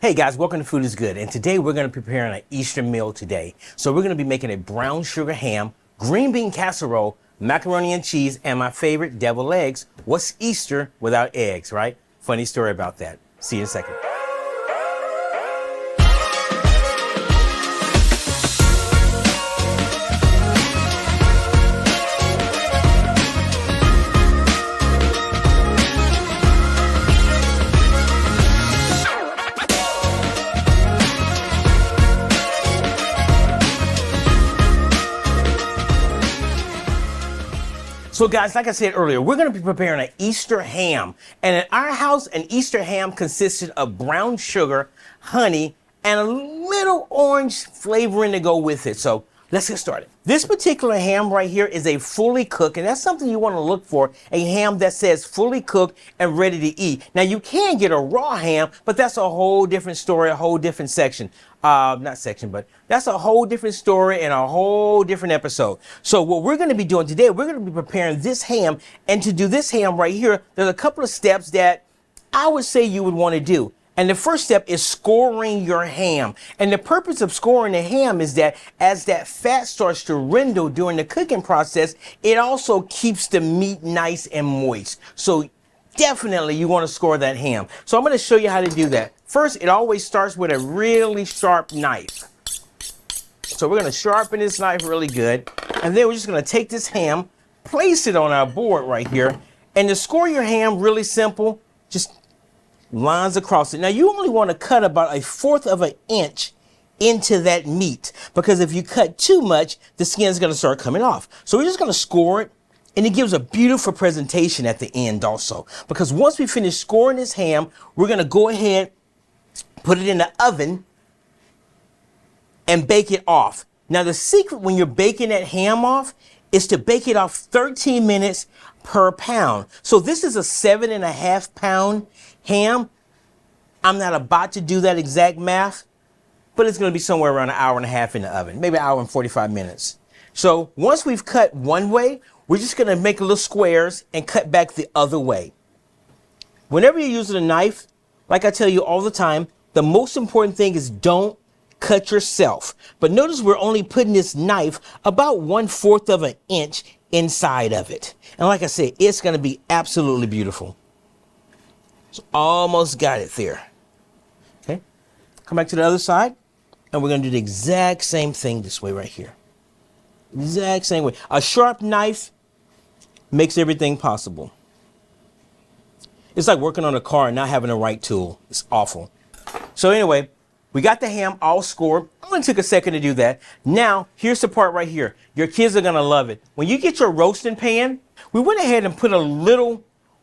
Hey guys, welcome to Food is Good, and today we're going to be preparing an Easter meal today. So we're going to be making a brown sugar ham, green bean casserole, macaroni and cheese, and my favorite, deviled eggs. What's Easter without eggs, right? Funny story about that. See you in a second. So guys, like I said earlier, we're going to be preparing an Easter ham. And in our house, an Easter ham consisted of brown sugar, honey, and a little orange flavoring to go with it. So let's get started. This particular ham right here is a fully cooked, and that's something you want to look for, a ham that says fully cooked and ready to eat. Now you can get a raw ham, but that's a whole different story, a whole different section. Not section, but that's a whole different story and a whole different episode. So what we're going to be doing today, we're going to be preparing this ham. And to do this ham right here, there's a couple of steps that I would say you would want to do. And the first step is scoring your ham. And the purpose of scoring the ham is that as that fat starts to rendle during the cooking process, it also keeps the meat nice and moist. So definitely you want to score that ham. So I'm going to show you how to do that. First, it always starts with a really sharp knife. So we're going to sharpen this knife really good. And then we're just going to take this ham, place it on our board right here. And to score your ham, really simple, just lines across it. Now you only want to cut about 1/4 of an inch into that meat, because if you cut too much, the skin is going to start coming off. So we're just going to score it. And it gives a beautiful presentation at the end also. Because once we finish scoring this ham, we're going to go ahead, put it in the oven, and bake it off. Now the secret when you're baking that ham off is to bake it off 13 minutes per pound. So this is a 7.5 pound ham. I'm not about to do that exact math, but it's going to be somewhere around 1.5 hours in the oven, maybe 1 hour and 45 minutes. So once we've cut one way, we're just going to make little squares and cut back the other way. Whenever you're using a knife, like I tell you all the time, the most important thing is don't cut yourself. But notice we're only putting this knife about 1/4 of an inch inside of it. And like I said, it's going to be absolutely beautiful. So almost got it there. Okay, come back to the other side, and we're going to do the exact same thing this way right here. Exact same way. A sharp knife makes everything possible. It's like working on a car and not having the right tool. It's awful. So anyway, we got the ham all scored. Only took a second to do that. Now, here's the part right here. Your kids are going to love it. When you get your roasting pan, we went ahead and put a little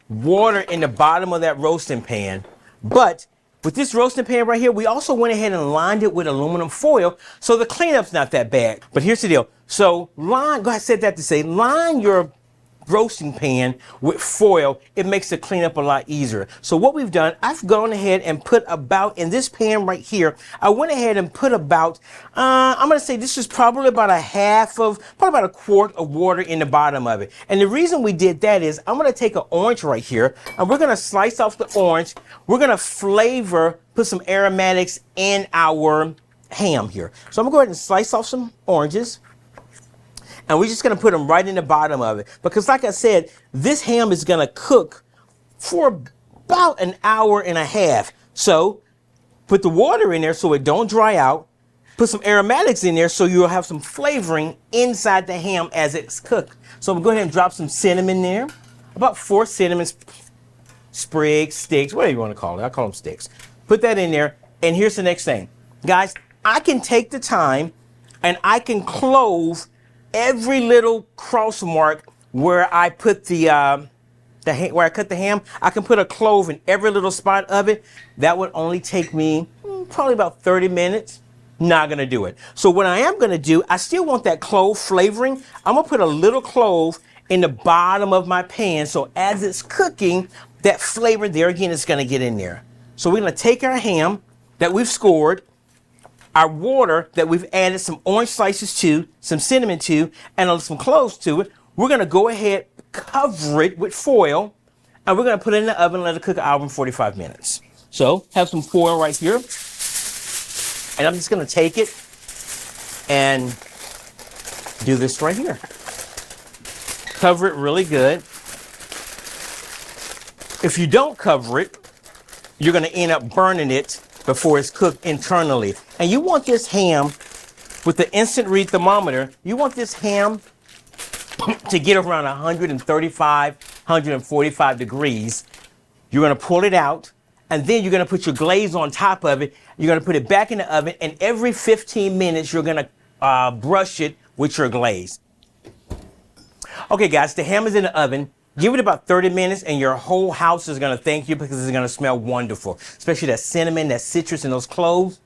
water in the bottom of that roasting pan. But with this roasting pan right here, we also went ahead and lined it with aluminum foil, so the cleanup's not that bad. But here's the deal. So line your roasting pan with foil. It makes the cleanup a lot easier. So what we've done, I've gone ahead and put about, in this pan right here, I went ahead and put about, I'm going to say this is probably about probably about 1/4 of water in the bottom of it. And the reason we did that is I'm going to take an orange right here, and we're going to slice off the orange. We're going to put some aromatics in our ham here. So I'm going to go ahead and slice off some oranges. And we're just going to put them right in the bottom of it. Because like I said, this ham is going to cook for about 1.5 hours. So put the water in there so it don't dry out. Put some aromatics in there so you'll have some flavoring inside the ham as it's cooked. So I'm going to go ahead and drop some cinnamon there. About 4 cinnamon sprigs, sticks, whatever you want to call it. I call them sticks. Put that in there. And here's the next thing. Guys, I can take the time and I can clove every little cross mark where I put where I cut the ham. I can put a clove in every little spot of it. That would only take me probably about 30 minutes. Not gonna do it. So what I am gonna do, I still want that clove flavoring. I'm gonna put a little clove in the bottom of my pan, so as it's cooking, that flavor there again is gonna get in there. So we're gonna take our ham that we've scored, our water that we've added some orange slices to, some cinnamon to, and some cloves to it. We're going to go ahead, cover it with foil, and we're going to put it in the oven and let it cook 1 hour and 45 minutes. So have some foil right here. And I'm just gonna take it and do this right here. Cover it really good. If you don't cover it, you're gonna end up burning it before it's cooked internally. And you want this ham, with the instant read thermometer, you want this ham to get around 135, 145 degrees. You're gonna pull it out, and then you're gonna put your glaze on top of it. You're gonna put it back in the oven, and every 15 minutes, you're gonna brush it with your glaze. Okay, guys, the ham is in the oven. Give it about 30 minutes, and your whole house is gonna thank you because it's gonna smell wonderful, especially that cinnamon, that citrus, and those cloves.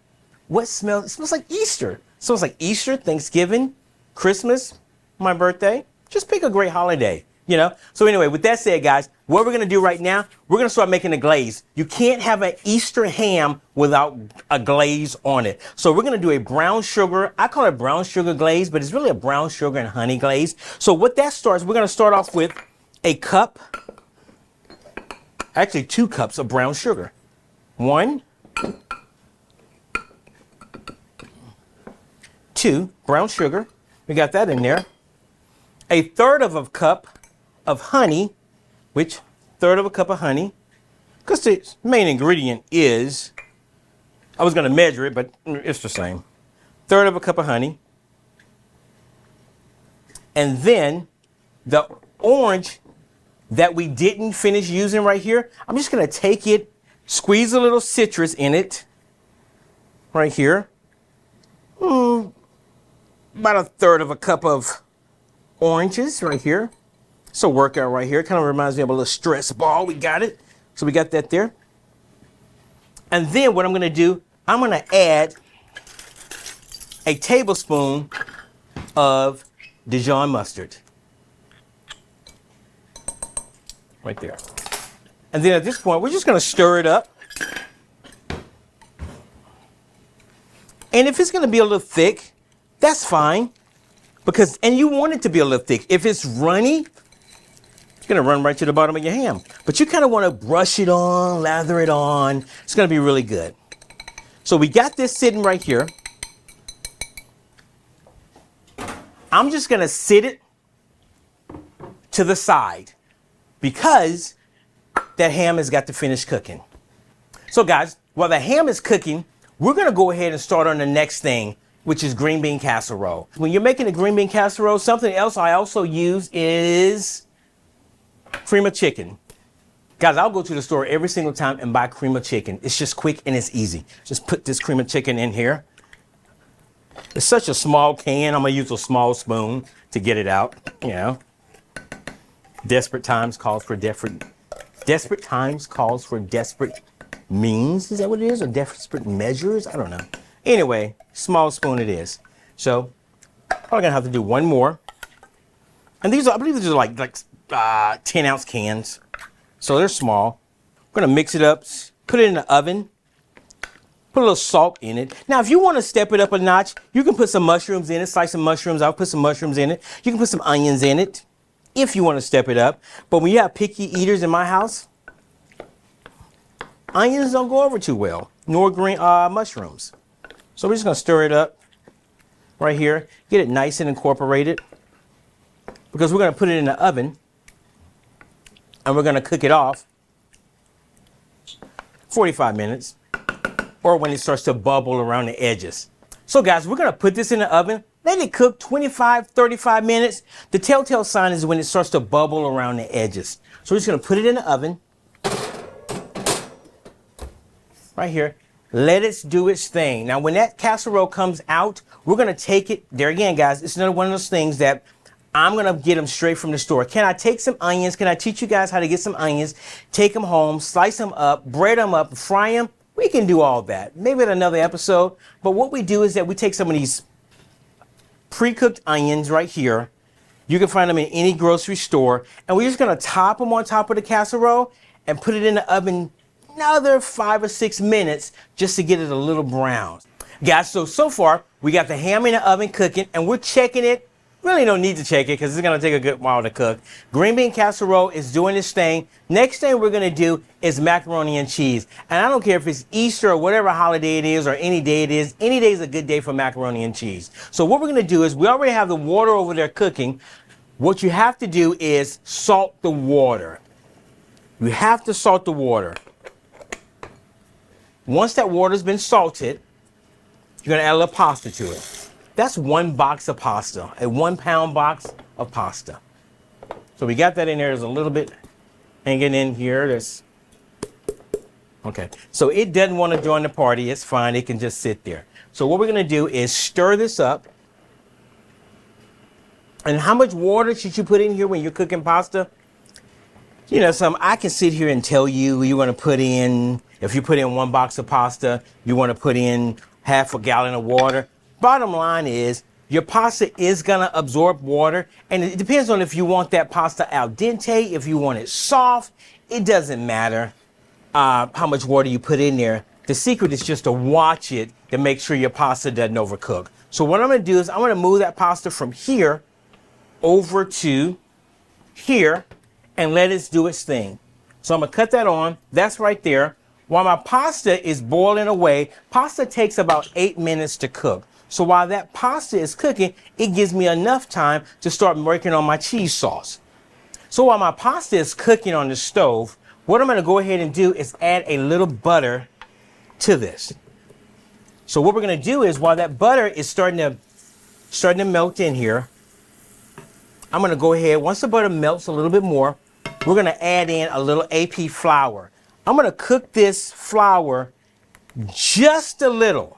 What smells? It smells like Easter. It smells like Easter, Thanksgiving, Christmas, my birthday. Just pick a great holiday, you know? So anyway, with that said, guys, what we're gonna do right now, we're gonna start making the glaze. You can't have an Easter ham without a glaze on it. So we're gonna do a brown sugar, I call it brown sugar glaze, but it's really a brown sugar and honey glaze. So what that starts, we're gonna start off with a cup, actually 2 cups of brown sugar. 1, 2 brown sugar. We got that in there. 1/3 of a cup of honey, which 1/3 of a cup of honey, because the main ingredient is, I was going to measure it, but it's the same. 1/3 of a cup of honey. And then the orange that we didn't finish using right here, I'm just going to take it, squeeze a little citrus in it, right here. About 1/3 of a cup of oranges right here. It's a workout right here. It kind of reminds me of a little stress ball. We got it. So we got that there. And then what I'm going to do, I'm going to add a tablespoon of Dijon mustard. Right there. And then at this point, we're just going to stir it up. And if it's going to be a little thick, that's fine. And you want it to be a little thick. If it's runny, it's gonna run right to the bottom of your ham. But you kind of want to brush it on, lather it on. It's gonna be really good. So we got this sitting right here. I'm just gonna sit it to the side because that ham has got to finish cooking. So guys, while the ham is cooking, we're gonna go ahead and start on the next thing, which is green bean casserole. When you're making a green bean casserole, something else I also use is cream of chicken. Guys, I'll go to the store every single time and buy cream of chicken. It's just quick and it's easy. Just put this cream of chicken in here. It's such a small can. I'm gonna use a small spoon to get it out, you know. Desperate times calls for desperate means. Is that what it is? Or desperate measures? I don't know. Anyway, small spoon it is. So, probably gonna have to do one more. And these are, I believe these are like 10-ounce cans. So they're small. We're gonna mix it up, put it in the oven, put a little salt in it. Now, if you wanna step it up a notch, you can put some mushrooms in it, slice some mushrooms. I'll put some mushrooms in it. You can put some onions in it if you wanna step it up. But when you have picky eaters in my house, onions don't go over too well, nor green mushrooms. So we're just gonna stir it up right here, get it nice and incorporated, because we're gonna put it in the oven and we're gonna cook it off 45 minutes, or when it starts to bubble around the edges. So guys, we're gonna put this in the oven, let it cook 25, 35 minutes. The telltale sign is when it starts to bubble around the edges. So we're just gonna put it in the oven right here. Let it do its thing. Now, when that casserole comes out, we're gonna take it, there again, guys, it's another one of those things that I'm gonna get them straight from the store. Can I take some onions? Can I teach you guys how to get some onions? Take them home, slice them up, bread them up, fry them. We can do all that, maybe in another episode. But what we do is that we take some of these pre-cooked onions right here. You can find them in any grocery store. And we're just gonna top them on top of the casserole and put it in the oven another 5 or 6 minutes just to get it a little brown. Guys, so far we got the ham in the oven cooking and we're checking it Really no need to check it because it's going to take a good while to cook. Green bean casserole is doing its thing. Next thing we're going to do is macaroni and cheese. And I don't care if it's Easter or whatever holiday it is or any day it is. Any day is a good day for macaroni and cheese. So what we're going to do is we already have the water over there cooking. What you have to do is salt the water. You have to salt the water. Once that water's been salted, you're going to add a little pasta to it. That's 1 box of pasta, a 1 pound box of pasta. So we got that in there. There's a little bit hanging in here. Okay, so it doesn't want to join the party. It's fine. It can just sit there. So what we're going to do is stir this up. And how much water should you put in here when you're cooking pasta? You know, I can sit here and tell you you're going to put in, if you put in 1 box of pasta, you want to put in half a gallon of water. Bottom line is, your pasta is going to absorb water, and it depends on if you want that pasta al dente, if you want it soft. It doesn't matter how much water you put in there. The secret is just to watch it to make sure your pasta doesn't overcook. So what I'm going to do is I'm going to move that pasta from here over to here and let it do its thing. So I'm going to cut that on. That's right there. While my pasta is boiling away, pasta takes about 8 minutes to cook. So while that pasta is cooking, it gives me enough time to start working on my cheese sauce. So while my pasta is cooking on the stove, what I'm going to go ahead and do is add a little butter to this. So what we're going to do is while that butter is starting to melt in here, I'm going to go ahead, once the butter melts a little bit more, we're going to add in a little AP flour. I'm going to cook this flour just a little,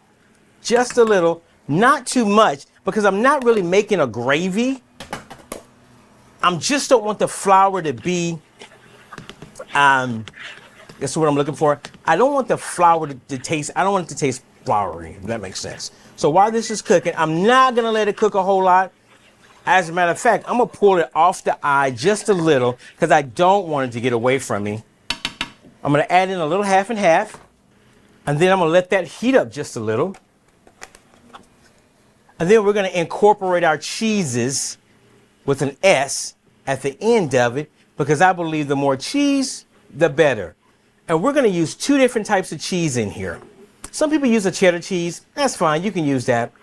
not too much, because I'm not really making a gravy. I just don't want the flour to be, that's what I'm looking for. I don't want the flour to taste, I don't want it to taste floury, if that makes sense. So while this is cooking, I'm not going to let it cook a whole lot. As a matter of fact, I'm going to pull it off the eye just a little because I don't want it to get away from me. I'm going to add in a little half and half, and then I'm going to let that heat up just a little. And then we're going to incorporate our cheeses with an S at the end of it because I believe the more cheese, the better. And we're going to use 2 different types of cheese in here. Some people use a cheddar cheese. That's fine. You can use that.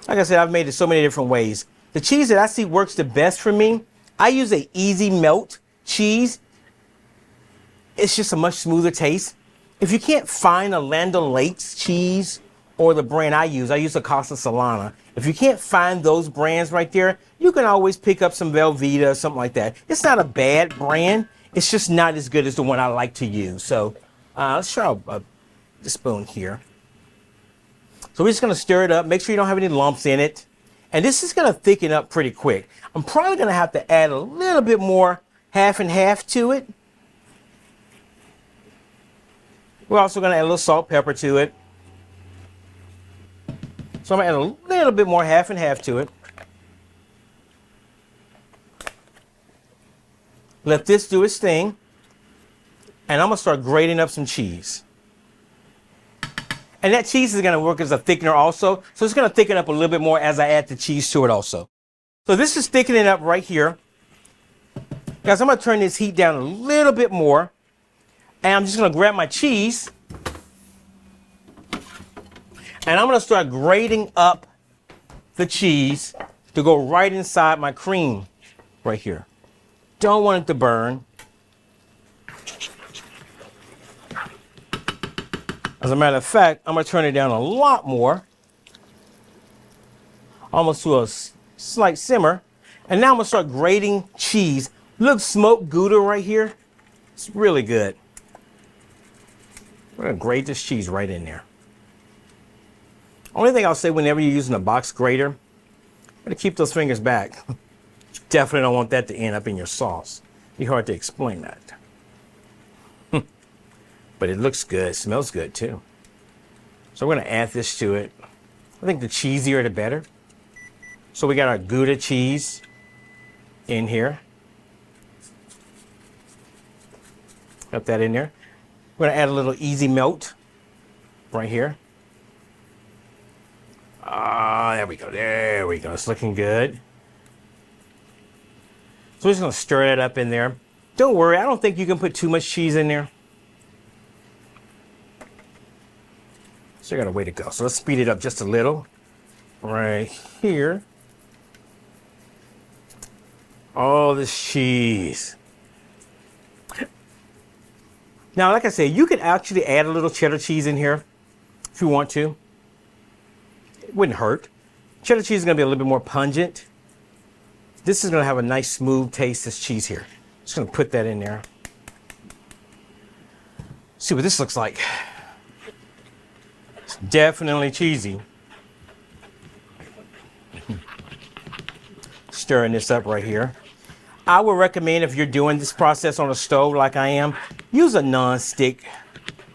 Like I said, I've made it so many different ways. The cheese that I see works the best for me, I use a easy melt cheese. It's just a much smoother taste. If you can't find a Land O'Lakes cheese or the brand I use a Casa Solana. If you can't find those brands right there, you can always pick up some Velveeta or something like that. It's not a bad brand. It's just not as good as the one I like to use. So let's try the spoon here. So we're just going to stir it up. Make sure you don't have any lumps in it. And this is going to thicken up pretty quick. I'm probably going to have to add a little bit more half and half to it. We're also going to add a little salt, pepper to it. So I'm going to add a little bit more half and half to it. Let this do its thing. And I'm going to start grating up some cheese. And that cheese is going to work as a thickener also. So it's going to thicken up a little bit more as I add the cheese to it also. So this is thickening up right here. Guys, I'm going to turn this heat down a little bit more. And I'm just going to grab my cheese. And I'm going to start grating up the cheese to go right inside my cream right here. Don't want it to burn. As a matter of fact, I'm going to turn it down a lot more, almost to a slight simmer. And now I'm going to start grating cheese. Look, smoked Gouda right here. It's really good. We're going to grate this cheese right in there. Only thing I'll say whenever you're using a box grater, to keep those fingers back. You definitely don't want that to end up in your sauce. It'd be hard to explain that. But it looks good, smells good too. So we're gonna add this to it. I think the cheesier the better. So we got our Gouda cheese in here. Got that in there. We're gonna add a little easy melt right here. There we go, it's looking good. So we're just gonna stir that up in there. Don't worry, I don't think you can put too much cheese in there. So I got a way to go. So let's speed it up just a little. Right here. All this cheese. Now, like I said, you could actually add a little cheddar cheese in here if you want to. It wouldn't hurt. Cheddar cheese is gonna be a little bit more pungent. This is gonna have a nice smooth taste, this cheese here. Just gonna put that in there. See what this looks like. It's definitely cheesy. Stirring this up right here. I would recommend, if you're doing this process on a stove like I am, use a non-stick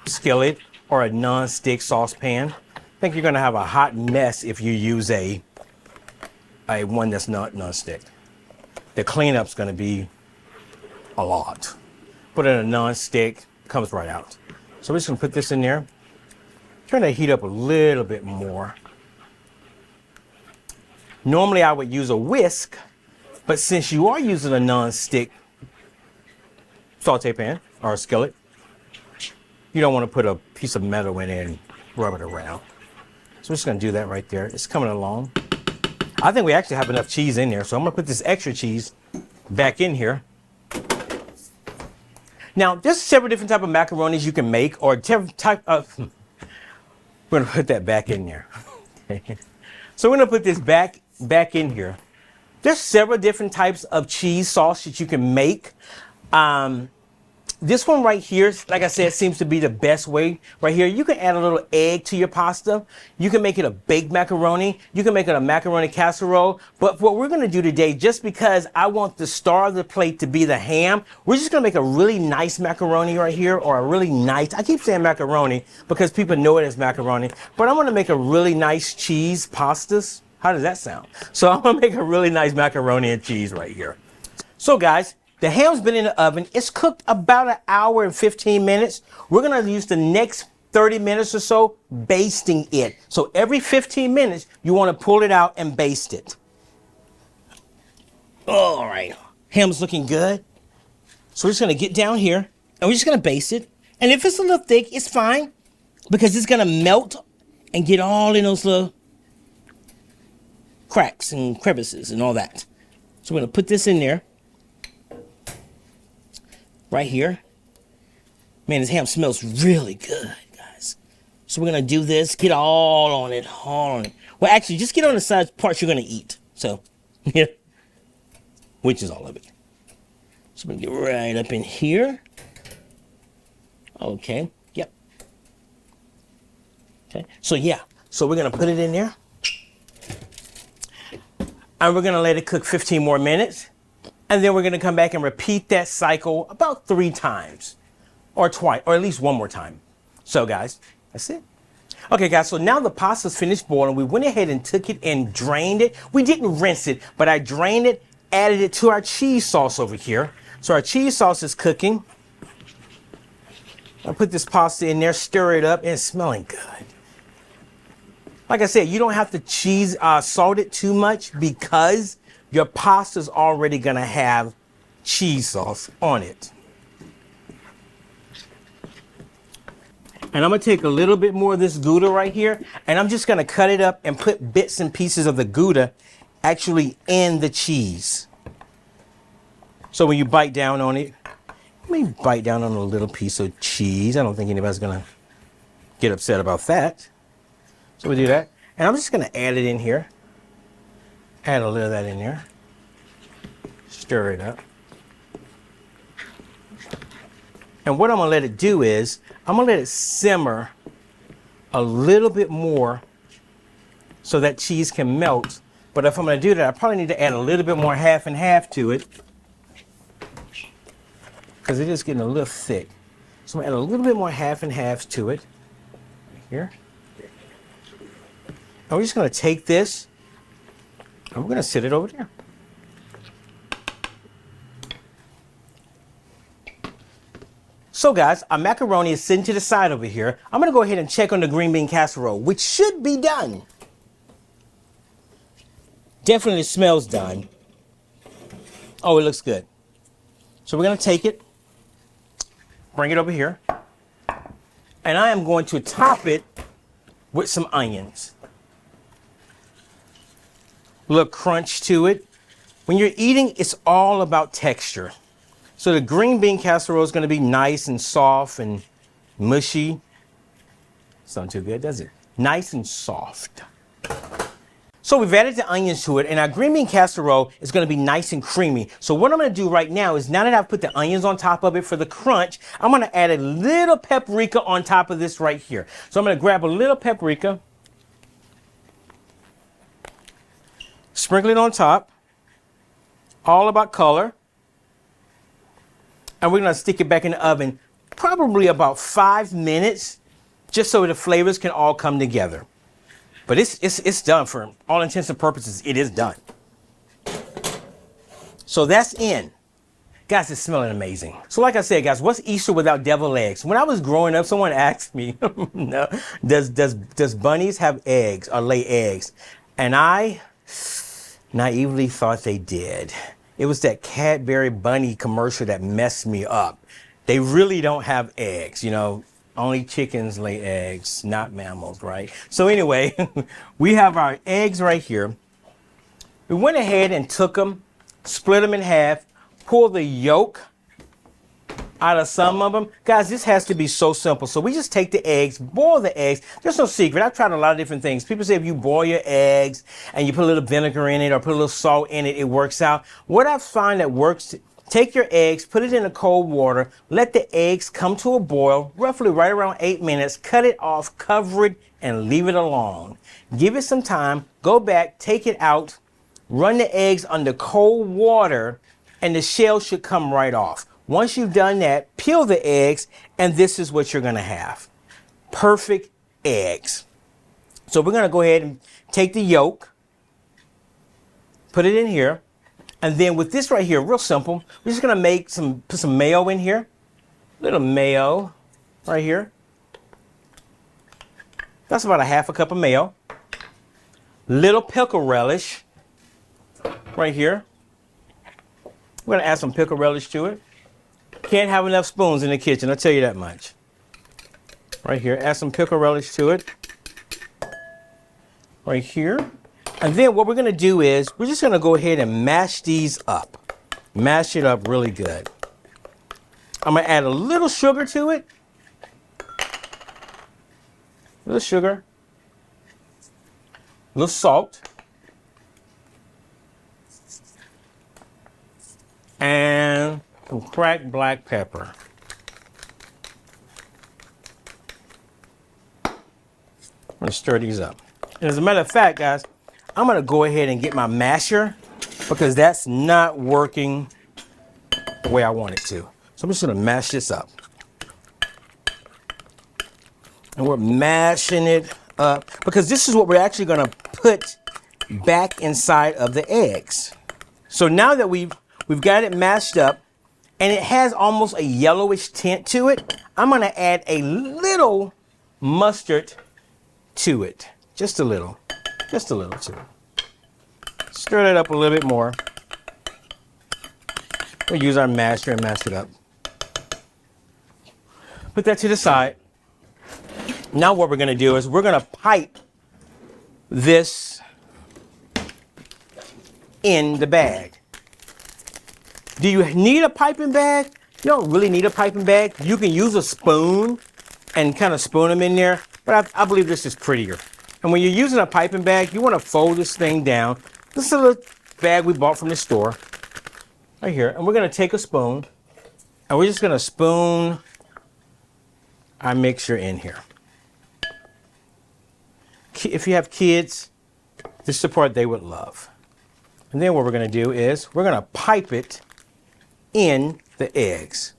skillet or a non-stick saucepan. I think you're gonna have a hot mess if you use a one that's not non-stick. The cleanup's gonna be a lot. Put in a non-stick, comes right out. So we're just gonna put this in there. Turn that heat up a little bit more. Normally I would use a whisk, but since you are using a non-stick saute pan or a skillet, you don't want to put a piece of metal in it and rub it around. So we're just gonna do that right there. It's coming along. I think we actually have enough cheese in there, so I'm gonna put this extra cheese back in here. Now, there's several different type of macaronis you can make, or type of, we're gonna put that back in there. So we're gonna put this back in here. There's several different types of cheese sauce that you can make. This one right here, like I said, seems to be the best way. Right here, you can add a little egg to your pasta. You can make it a baked macaroni. You can make it a macaroni casserole. But what we're gonna do today, just because I want the star of the plate to be the ham, we're just gonna make a really nice macaroni right here, or a really nice, I keep saying macaroni because people know it as macaroni, but I'm gonna make a really nice cheese pastas. How does that sound? So I'm gonna make a really nice macaroni and cheese right here. So guys, the ham's been in the oven. It's cooked about 1 hour and 15 minutes. We're gonna use the next 30 minutes or so basting it. So every 15 minutes, you wanna pull it out and baste it. All right, ham's looking good. So we're just gonna get down here and we're just gonna baste it. And if it's a little thick, it's fine because it's gonna melt and get all in those little cracks and crevices and all that. So we're gonna put this in there. Right here. Man, this ham smells really good, guys. So we're gonna do this, get all on it, all on it. Well, actually, just get on the side parts you're gonna eat. So, yeah, which is all of it. So we're gonna get right up in here. Okay, yep. Okay, so yeah, so we're gonna put it in there. And we're gonna let it cook 15 more minutes. And then we're gonna come back and repeat that cycle about 3 times, or twice, or at least one more time. So guys, that's it. Okay guys, so now the pasta's finished boiling. We went ahead and took it and drained it. We didn't rinse it, but I drained it, added it to our cheese sauce over here. So our cheese sauce is cooking. I put this pasta in there, stir it up, and it's smelling good. Like I said, you don't have to salt it too much because your pasta's already gonna have cheese sauce on it. And I'm gonna take a little bit more of this Gouda right here, and I'm just gonna cut it up and put bits and pieces of the Gouda actually in the cheese. So when you bite down on it, maybe bite down on a little piece of cheese. I don't think anybody's gonna get upset about that. So we do that. And I'm just gonna add it in here. Add a little of that in there. Stir it up. And what I'm gonna let it do is, I'm gonna let it simmer a little bit more so that cheese can melt. But if I'm gonna do that, I probably need to add a little bit more half and half to it because it is getting a little thick. So I'm gonna add a little bit more half and half to it. Right here. And we're just gonna take this and we're gonna sit it over there. So guys, our macaroni is sitting to the side over here. I'm gonna go ahead and check on the green bean casserole, which should be done. Definitely smells done. Oh, it looks good. So we're gonna take it, bring it over here, and I am going to top it with some onions. A little crunch to it. When you're eating, it's all about texture. So the green bean casserole is gonna be nice and soft and mushy. It's not too good, does it? Nice and soft. So we've added the onions to it, and our green bean casserole is gonna be nice and creamy. So what I'm gonna do right now is, now that I've put the onions on top of it for the crunch, I'm gonna add a little paprika on top of this right here. So I'm gonna grab a little paprika, sprinkle it on top, all about color, and we're gonna stick it back in the oven probably about 5 minutes, just so the flavors can all come together. But it's done. For all intents and purposes, it is done. So that's in. Guys, it's smelling amazing. So like I said, guys, what's Easter without deviled eggs? When I was growing up, someone asked me, no, does bunnies have eggs or lay eggs? And I naively thought they did. It was that Cadbury bunny commercial that messed me up. They really don't have eggs, you know. Only chickens lay eggs, not mammals, right? So anyway, we have our eggs right here. We went ahead and took them, split them in half, pulled the yolk out of some of them. Guys, this has to be so simple. So we just take the eggs, boil the eggs. There's no secret. I've tried a lot of different things. People say if you boil your eggs and you put a little vinegar in it or put a little salt in it, it works out. What I find that works, take your eggs, put it in the cold water, let the eggs come to a boil, roughly right around 8 minutes, cut it off, cover it, and leave it alone. Give it some time, go back, take it out, run the eggs under cold water, and the shell should come right off. Once you've done that, peel the eggs, and this is what you're gonna have. Perfect eggs. So we're gonna go ahead and take the yolk, put it in here, and then with this right here, real simple, we're just gonna put some mayo in here. Little mayo right here. That's about a half a cup of mayo. Little pickle relish right here. We're gonna add some pickle relish to it. Can't have enough spoons in the kitchen, I'll tell you that much. Right here, add some pickle relish to it. Right here. And then what we're gonna do is, we're just gonna go ahead and mash these up. Mash it up really good. I'm gonna add a little sugar to it. A little sugar. A little salt. And some cracked black pepper. I'm gonna stir these up. And as a matter of fact, guys, I'm gonna go ahead and get my masher because that's not working the way I want it to. So I'm just gonna mash this up. And we're mashing it up because this is what we're actually gonna put back inside of the eggs. So now that we've got it mashed up and it has almost a yellowish tint to it, I'm gonna add a little mustard to it. Just a little to it. Stir that up a little bit more. We'll use our masher and mash it up. Put that to the side. Now what we're gonna do is we're gonna pipe this in the bag. Do you need a piping bag? You don't really need a piping bag. You can use a spoon and kind of spoon them in there, but I believe this is prettier. And when you're using a piping bag, you want to fold this thing down. This is a little bag we bought from the store, right here. And we're going to take a spoon, and we're just going to spoon our mixture in here. If you have kids, this is the part they would love. And then what we're going to do is we're going to pipe it in the eggs.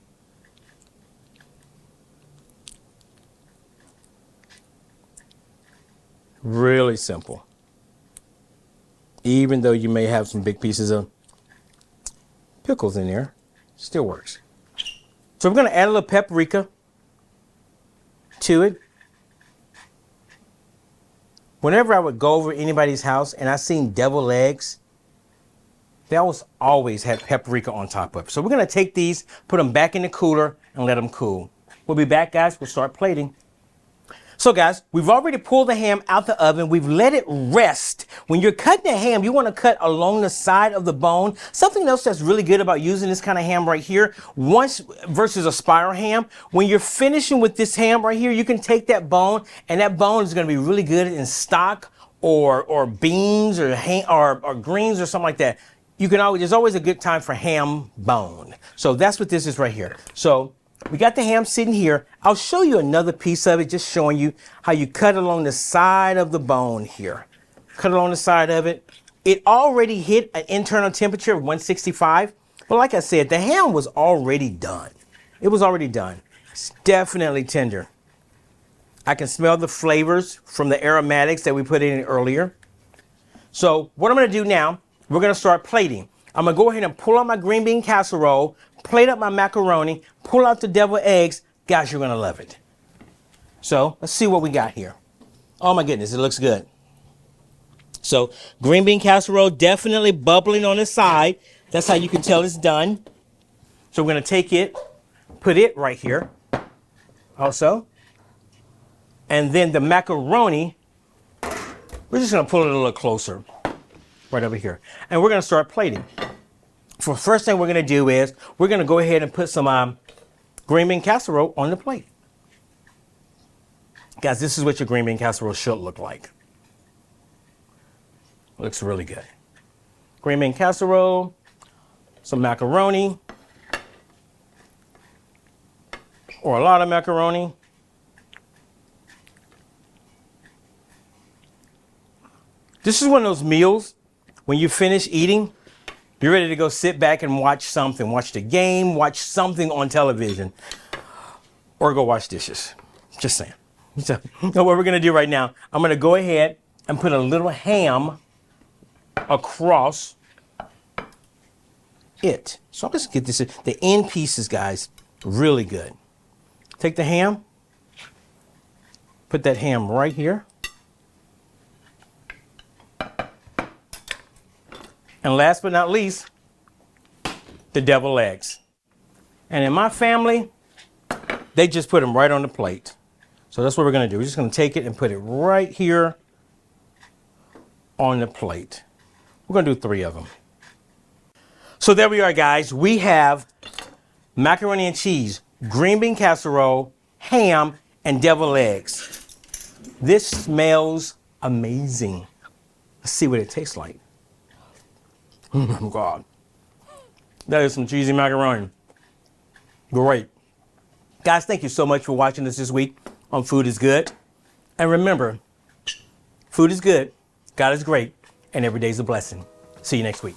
Really simple. Even though you may have some big pieces of pickles in there, still works. So we're going to add a little paprika to it. Whenever I would go over anybody's house and I seen deviled eggs, they always have paprika on top of it. So we're gonna take these, put them back in the cooler and let them cool. We'll be back, guys. We'll start plating. So guys, we've already pulled the ham out the oven. We've let it rest. When you're cutting the ham, you want to cut along the side of the bone. Something else that's really good about using this kind of ham right here, once versus a spiral ham, when you're finishing with this ham right here, you can take that bone, and that bone is going to be really good in stock or beans or greens or something like that. You can always, there's always a good time for ham bone. So that's what this is right here. So we got the ham sitting here. I'll show you another piece of it, just showing you how you cut along the side of the bone here. Cut along the side of it. It already hit an internal temperature of 165. But like I said, the ham was already done. It was already done. It's definitely tender. I can smell the flavors from the aromatics that we put in earlier. So what I'm going to do now, we're going to start plating. I'm going to go ahead and pull out my green bean casserole, plate up my macaroni, pull out the deviled eggs. Guys, you're going to love it. So let's see what we got here. Oh my goodness, it looks good. So green bean casserole definitely bubbling on the side. That's how you can tell it's done. So we're going to take it, put it right here also. And then the macaroni, we're just going to pull it a little closer right over here. And we're going to start plating. For first thing we're going to do is we're going to go ahead and put some green bean casserole on the plate. Guys, this is what your green bean casserole should look like. Looks really good. Green bean casserole, some macaroni, or a lot of macaroni. This is one of those meals when you finish eating, you're ready to go sit back and watch something. Watch the game, watch something on television, or go wash dishes. Just saying. So what we're going to do right now, I'm going to go ahead and put a little ham across it. So let's get this, the end pieces, guys, really good. Take the ham, put that ham right here. And last but not least, the deviled eggs. And in my family, they just put them right on the plate. So that's what we're going to do. We're just going to take it and put it right here on the plate. We're going to do 3 of them. So there we are, guys. We have macaroni and cheese, green bean casserole, ham, and deviled eggs. This smells amazing. Let's see what it tastes like. Oh, God. That is some cheesy macaroni. Great. Guys, thank you so much for watching us this week on Food is Good. And remember, food is good, God is great, and every day is a blessing. See you next week.